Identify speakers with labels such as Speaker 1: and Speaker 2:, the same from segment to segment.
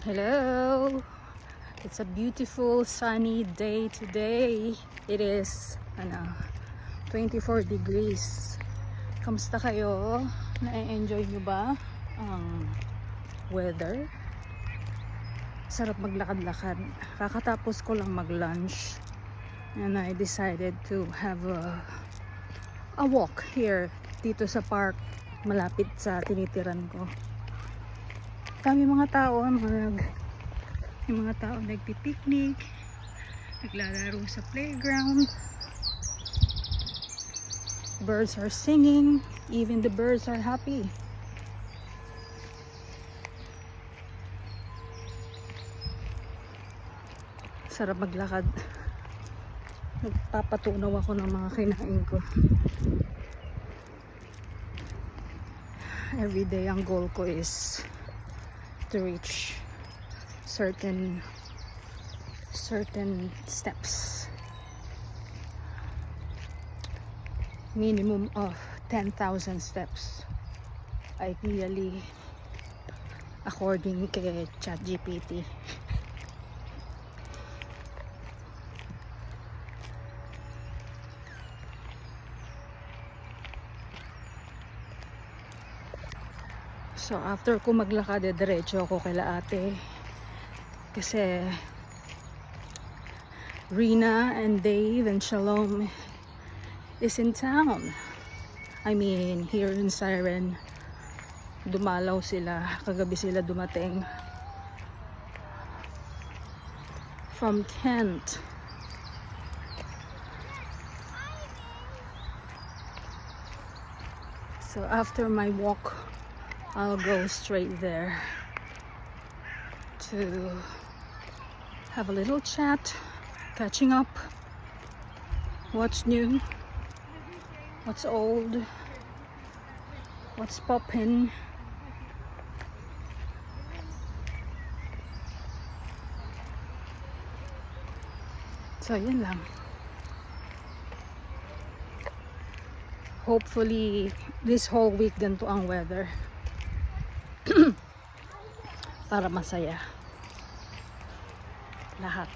Speaker 1: Hello! It's a beautiful sunny day today. It is 24 degrees. Kamusta kayo? Na-enjoy nyo ba ang weather? Sarap maglakad-lakad. Kakatapos ko lang mag-lunch and I decided to have a walk here dito sa park malapit sa tinitiran ko. Dami mga tao, yung mga tao nagpipiknik, naglalaro sa playground. Birds are singing, even the birds are happy. Sarap maglakad. Nagpapatunaw ako ng mga kinain ko. Every day ang goal ko is to reach certain steps, minimum of 10,000 steps, ideally according kay ChatGPT. So after ko maglakad, diretso ako kila ate kasi Rina and Dave and Shalom is in town. I mean, here in Siren. Dumalaw sila. Kagabi sila dumating from Kent. So after my walk, I'll go straight there to have a little chat, catching up, what's new, what's old, what's poppin'. So yun lang. Hopefully this whole week ganito ang weather. Para masaya lahat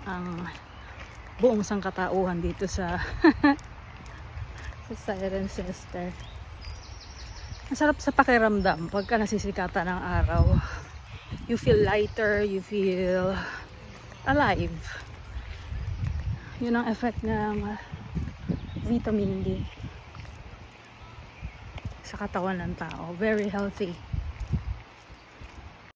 Speaker 1: ang buong sangkatauhan dito sa sa Siren Sister. Masarap sa pakiramdam pagka nasisikatan ng araw. You feel lighter, you feel alive. Yun ang effect ng vitamin D sa katawan ng tao. Very healthy.